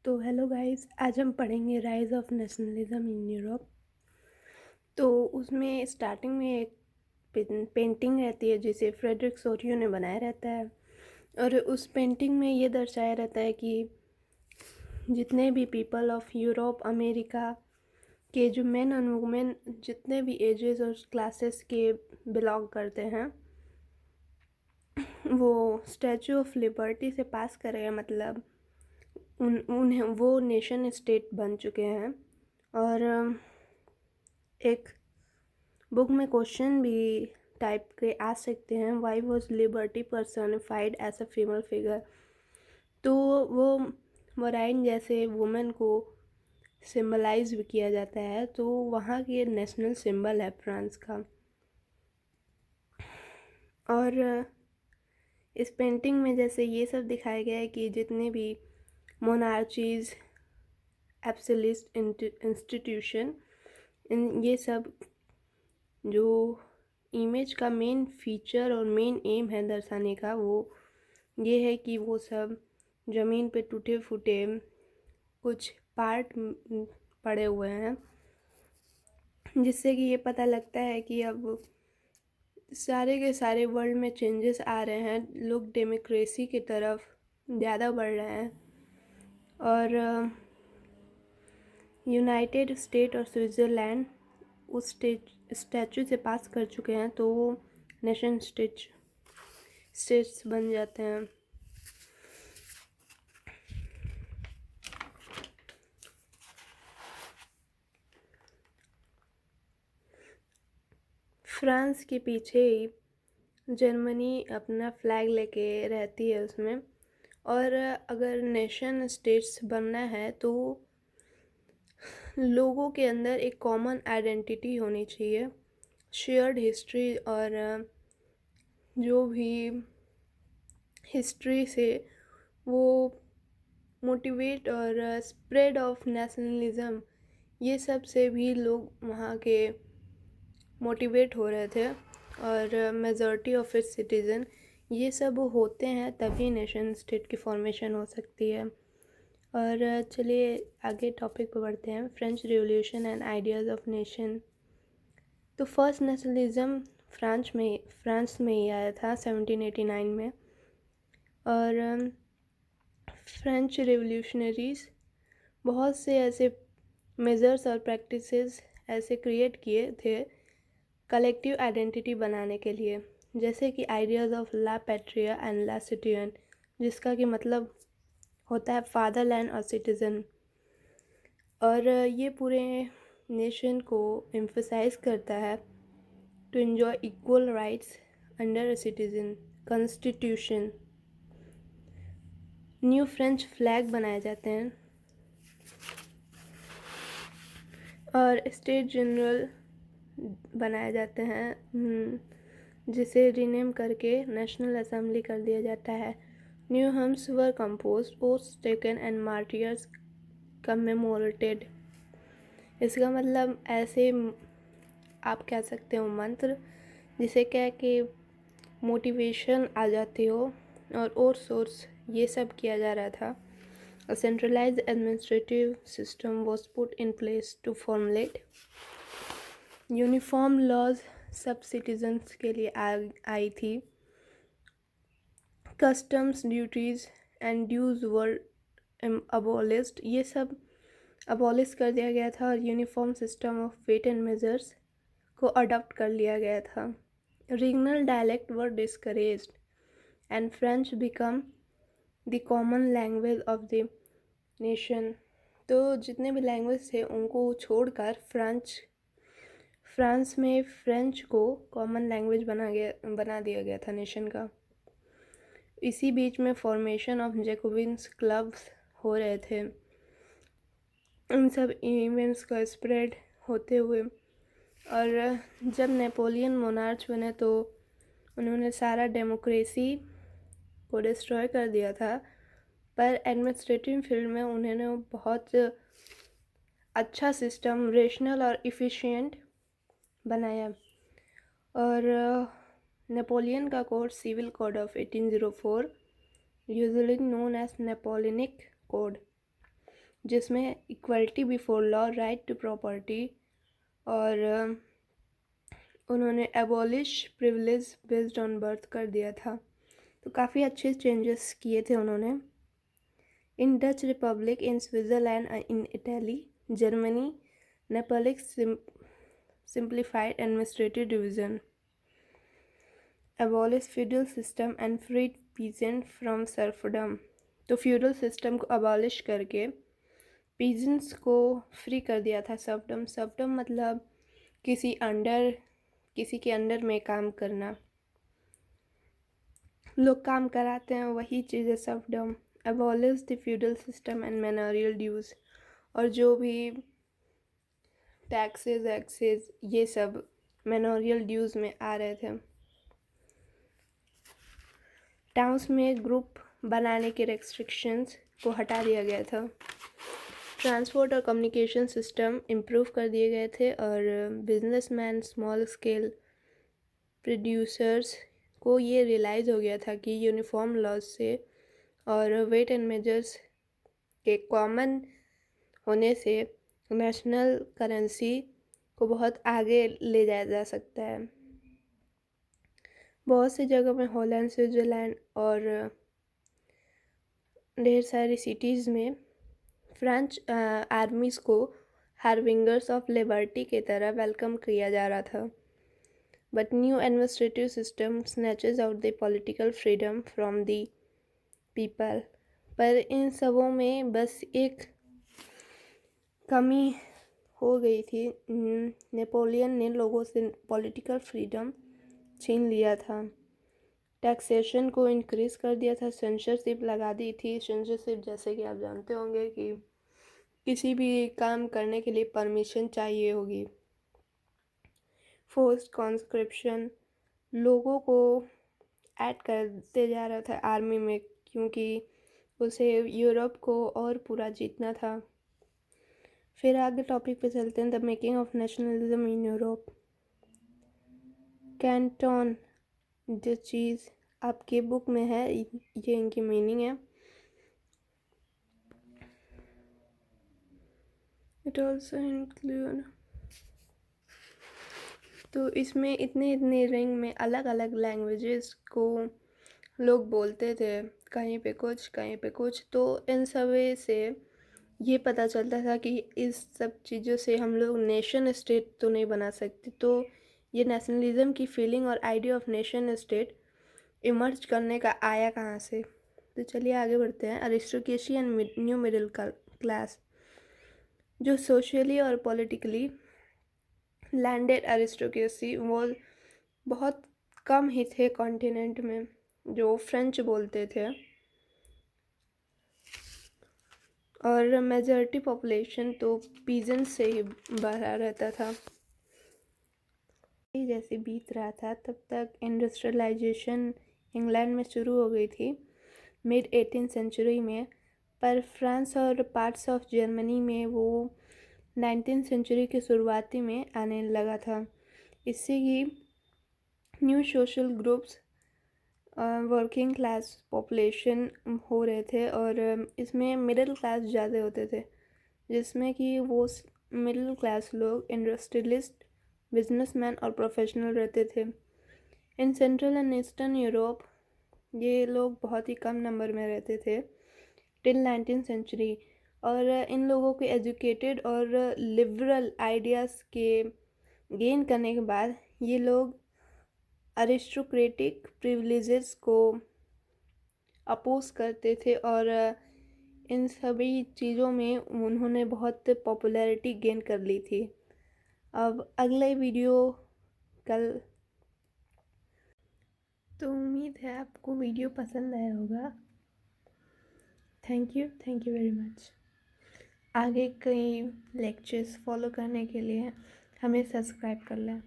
तो hello guys, आज हम पढ़ेंगे rise of nationalism in Europe. तो उसमें स्टार्टिंग में एक पेंटिंग रहती है जिसे फ्रेडरिक सोरियो ने बनाया रहता है। और उस पेंटिंग में ये दर्शाया रहता है कि जितने भी पीपल ऑफ यूरोप अमेरिका के जो मेन और वुमेन जितने भी एजेस और क्लासेस के बिलोंग करते हैं वो स्टैचू ऑफ लिबर्टी से पास करेगा। मतलब उन्हें वो नेशन स्टेट बन चुके हैं। और एक बुक में क्वेश्चन भी टाइप के आ सकते हैं, why was liberty personified as a female figure. तो वो वराइन जैसे वुमेन को सिंबलाइज भी किया जाता है, तो वहाँ की नेशनल सिंबल है फ्रांस का। और इस पेंटिंग में जैसे ये सब दिखाया गया है कि जितने भी मोनार्चीज एब्सोल्यूट इंस्टीट्यूशन ये सब जो इमेज का मेन फीचर और मेन एम है दर्शाने का, वो ये है कि वो सब ज़मीन पे टूटे फूटे कुछ पार्ट पड़े हुए हैं, जिससे कि ये पता लगता है कि अब सारे के सारे वर्ल्ड में चेंजेस आ रहे हैं, लोग डेमोक्रेसी की तरफ ज़्यादा बढ़ रहे हैं। और यूनाइटेड स्टेट और स्विट्ज़रलैंड उस स्टैचू से पास कर चुके हैं, तो वो नेशन स्टेट्स बन जाते हैं। फ्रांस के पीछे ही जर्मनी अपना फ्लैग लेके रहती है उसमें। और अगर नेशन स्टेट्स बनना है तो लोगों के अंदर एक कॉमन आइडेंटिटी होनी चाहिए, शेयर्ड हिस्ट्री। और जो भी हिस्ट्री से वो मोटिवेट और स्प्रेड ऑफ नेशनलिज्म, ये सब से भी लोग वहाँ के मोटिवेट हो रहे थे। और मेजॉरिटी ऑफ इट्स सिटीज़न ये सब होते हैं, तभी नेशन स्टेट की फॉर्मेशन हो सकती है। और चलिए आगे टॉपिक पर बढ़ते हैं, French revolution and ideas of nation. तो फर्स्ट नेशनलिज्म फ्रांस में ही आया था 1789 में। और फ्रेंच रिवॉल्यूशनरीज बहुत से ऐसे मेजर्स और प्रैक्टिसेस ऐसे क्रिएट किए थे कलेक्टिव आइडेंटिटी बनाने के लिए, जैसे कि ideas of la patrie and la citizen, जिसका कि मतलब होता है फादरलैंड और सिटीज़न। और ये पूरे नेशन को एम्फसाइज करता है to enjoy equal rights under a citizen constitution. New french flag बनाए जाते हैं और स्टेट जनरल बनाए जाते हैं, जिसे रीनेम करके नेशनल असेंबली कर दिया जाता है। New hums were composed, oaths taken and martyrs commemorated. इसका मतलब ऐसे आप कह सकते हो मंत्र, जिसे कह के मोटिवेशन आ जाती हो और सोर्स ये सब किया जा रहा था। A centralized administrative system was put in place to formulate uniform laws सब सिटीजन्स के लिए आई थी। Customs duties and dues were abolished, ये सब अबॉलिश कर दिया गया था और uniform system of weight and measures को अडॉप्ट कर लिया गया था। Regional dialect were discouraged and french become the common language of the nation. तो जितने भी लैंग्वेज थे उनको छोड़कर फ्रांस में फ्रेंच को कॉमन लैंग्वेज बना दिया गया था नेशन का। इसी बीच में फॉर्मेशन ऑफ जैकोबिन्स क्लब्स हो रहे थे। इन सब इवेंट्स का स्प्रेड होते हुए, और जब नेपोलियन मोनार्च बने तो उन्होंने सारा डेमोक्रेसी को डिस्ट्रॉय कर दिया था, पर एडमिनिस्ट्रेटिव फील्ड में उन्होंने बहुत अच्छा सिस्टम रेशनल और इफ़िशिएंट बनाया। और नेपोलियन का code civil code of 1804, usually known as Napoleonic code, जिसमें equality before law, right to property, और उन्होंने abolish privilege based on birth कर दिया था। तो काफ़ी अच्छे चेंजेस किए थे उन्होंने। In Dutch republic, in Switzerland, in Italy, Germany, Napoleonic simplified administrative division, abolish feudal system and freed peasant from serfdom। तो फ्यूडल सिस्टम को अबॉलिश करके पीजेंट्स को फ्री कर दिया था। सर्फडम, सर्फडम मतलब किसी के अंडर में काम करना, लोग काम कराते हैं, वही चीज़ है serfdom. Abolish the feudal system and manorial dues, और जो भी टैक्सेस एक्सेस ये सब मैनोरियल ड्यूज में आ रहे थे। टाउन्स में ग्रुप बनाने के रेस्ट्रिक्शंस को हटा दिया गया था। ट्रांसपोर्ट और कम्युनिकेशन सिस्टम इम्प्रूव कर दिए गए थे, और बिजनेसमैन, स्मॉल स्केल प्रोड्यूसर्स को ये रियलाइज़ हो गया था कि यूनिफॉर्म लॉज से और वेट एंड मेजर्स के कॉमन होने से नेशनल करेंसी को बहुत आगे ले जाया जा सकता है। बहुत सी जगह में हॉलैंड, स्विट्ज़रलैंड और ढेर सारी सिटीज़ में फ्रेंच आर्मीज़ को हार्बिंगर्स ऑफ लिबर्टी की तरह वेलकम किया जा रहा था। But new administrative system snatches out the political freedom from the people. पर इन सबों में बस एक कमी हो गई थी, नेपोलियन ने लोगों से पॉलिटिकल फ्रीडम छीन लिया था। टैक्सेशन को इंक्रीज़ कर दिया था, सेंसरशिप लगा दी थी। सेंसरशिप जैसे कि आप जानते होंगे कि किसी भी काम करने के लिए परमिशन चाहिए होगी। फोर्स्ड कॉन्स्क्रिप्शन, लोगों को ऐड करते जा रहा था आर्मी में, क्योंकि उसे यूरोप को और पूरा जीतना था। फिर आगे टॉपिक पे चलते हैं, the making of nationalism in Europe. Canton जो चीज़ आपके बुक में है, ये इनकी मीनिंग है। इट ऑल्सो इंक्लूड, तो इसमें इतने रिंग में अलग अलग लैंग्वेजेस को लोग बोलते थे, कहीं पे कुछ कहीं पे कुछ। तो इन सब से ये पता चलता था कि इस सब चीज़ों से हम लोग नेशन स्टेट तो नहीं बना सकते। तो ये नेशनलिज्म की फीलिंग और idea of nation state emerge करने का आया कहाँ से। तो चलिए आगे बढ़ते हैं। Aristocracy and new middle class, जो सोशली और पॉलिटिकली लैंडेड अरिस्टोक्रेसी वो बहुत कम ही थे कॉन्टिनेंट में, जो फ्रेंच बोलते थे, और मेजॉरिटी पॉपुलेशन तो पीजेंट से ही भरा रहता था। जैसे बीत रहा था तब तक इंडस्ट्रियलाइजेशन इंग्लैंड में शुरू हो गई थी मिड 18th सेंचुरी में, पर फ्रांस और पार्ट्स ऑफ जर्मनी में वो 19th सेंचुरी के शुरुआती में आने लगा था। इससे कि new social groups, working class population हो रहे थे, और इसमें मिडिल क्लास ज़्यादा होते थे, जिसमें कि वो मिडिल क्लास लोग इंडस्ट्रियलिस्ट, बिजनेसमैन और प्रोफेशनल रहते थे। In central and eastern Europe ये लोग बहुत ही कम नंबर में रहते थे टिल 19th सेंचुरी, और इन लोगों के एजुकेटेड और लिबरल आइडियाज़ के गेन करने के बाद ये लोग अरिस्टोक्रेटिक प्रिविलेजेस को अपोज करते थे, और इन सभी चीज़ों में उन्होंने बहुत पॉपुलैरिटी गेन कर ली थी। अब अगला वीडियो कल। तो उम्मीद है आपको वीडियो पसंद आया होगा। Thank you very much. आगे कई लेक्चर्स फॉलो करने के लिए हमें सब्सक्राइब कर लें।